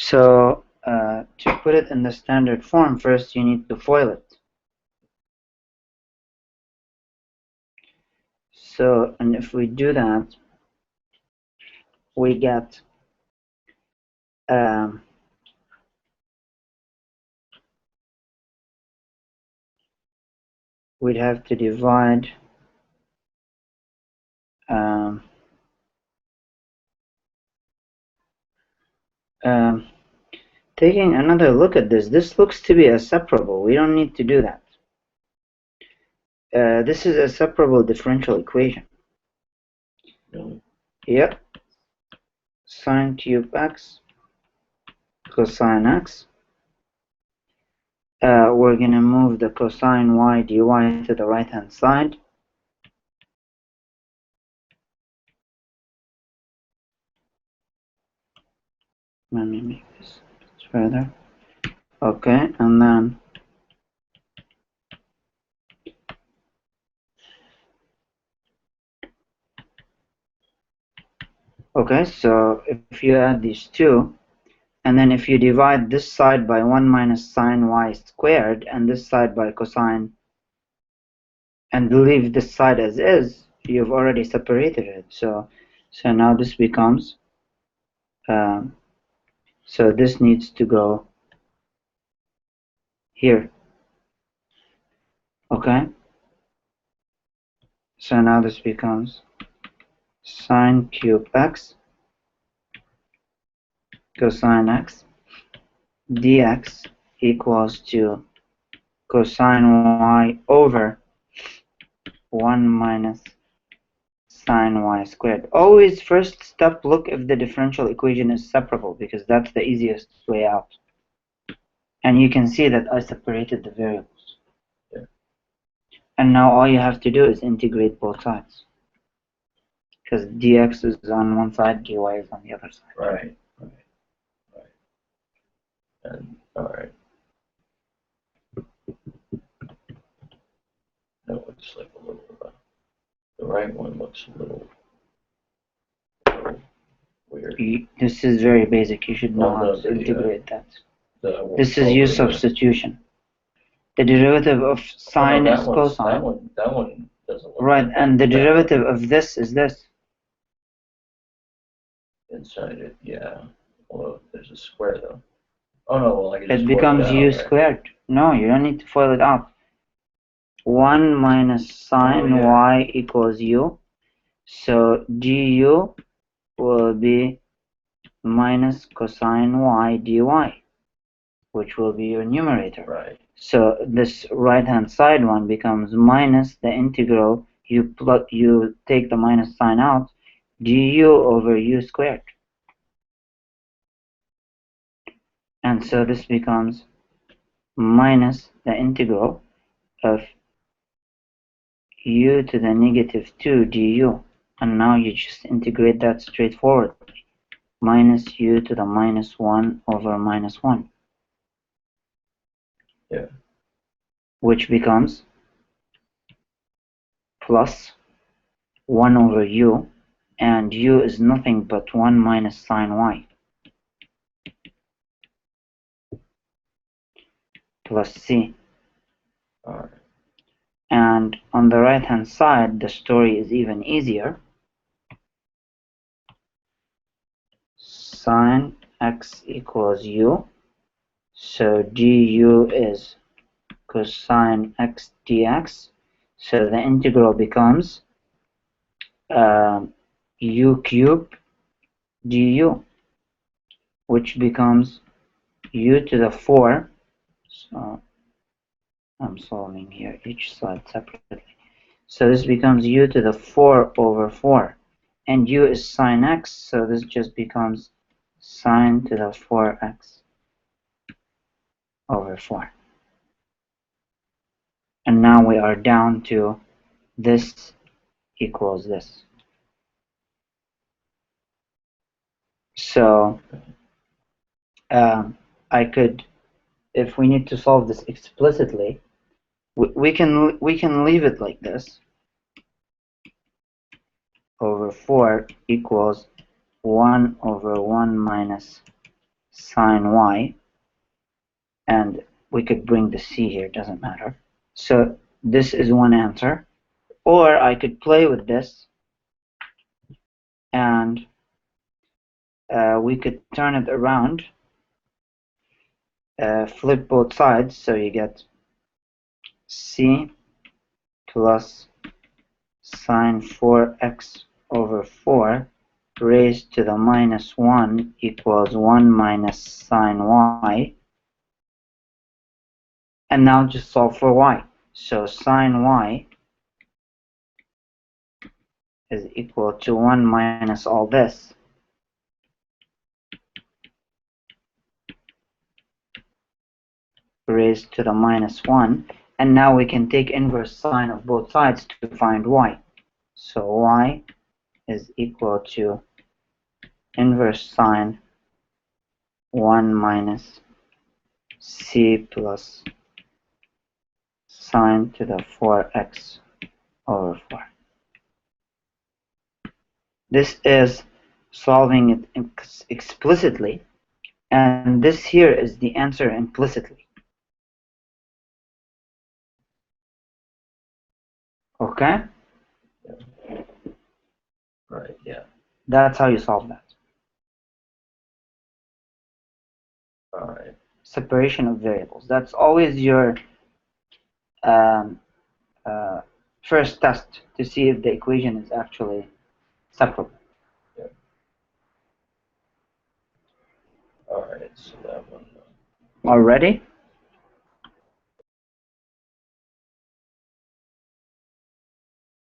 So to put it in the standard form, first you need to FOIL it. So, and if we do that, we get we'd have to divide taking another look at this looks to be a separable. We don't need to do that. This is a separable differential equation. Really? Yep. Sine cube x cosine x. We're going to move the cosine y dy to the right hand side. Let me make this further. Okay, and then okay, so if you add these two, and then if you divide this side by 1 minus sine y squared and this side by cosine, and leave this side as is, you've already separated it. So now this becomes so this needs to go here. Okay, so now this becomes sine cube x cosine x dx equals to cosine y over 1 minus sine y squared. Always first step, look if the differential equation is separable, because that's the easiest way out. And you can see that I separated the variables. Yeah. And now all you have to do is integrate both sides, because dx is on one side, dy is on the other side. Right. And all right. That looks like a little. The right one looks a little weird. This is very basic. You should know how to integrate that. This is use substitution. The derivative of sine is cosine. That one doesn't look right, like and the derivative of this is this. Inside it, yeah. Although there's a square though. Oh no, well I can just it becomes FOIL it u out, right? squared. No, you don't need to FOIL it out. 1 minus sine y equals u. So du will be minus cosine y dy, which will be your numerator. Right. So this right hand side one becomes minus the integral, you take the minus sign out, du over u squared. And so this becomes minus the integral of u to the negative 2 du. And now you just integrate that straightforwardly. Minus u to the minus 1 over minus 1. Yeah. Which becomes plus 1 over u, and u is nothing but 1 minus sine y, plus c. All right. And on the right hand side, the story is even easier. Sine x equals u, so du is cosine x dx, so the integral becomes u cubed du, which becomes u to the 4. So I'm solving here each side separately. So this becomes u to the 4 over 4. And u is sine x, so this just becomes sine to the 4x over 4. And now we are down to this equals this. So I could, if we need to solve this explicitly, we can leave it like this. Over 4 equals 1 over 1 minus sine y, and we could bring the c here, doesn't matter. So this is one answer. Or I could play with this and we could turn it around, flip both sides, so you get c plus sine 4x over 4 raised to the minus 1 equals 1 minus sine y. And now just solve for y. So sine y is equal to 1 minus all this raised to the minus 1. And now we can take inverse sine of both sides to find y. So y is equal to inverse sine 1 minus c plus sine to the 4x over 4. This is solving it explicitly, and this here is the answer implicitly. Okay? Right, yeah. That's how you solve that. Alright. Separation of variables. That's always your first test to see if the equation is actually separable. Yeah. Alright, so that one. Already?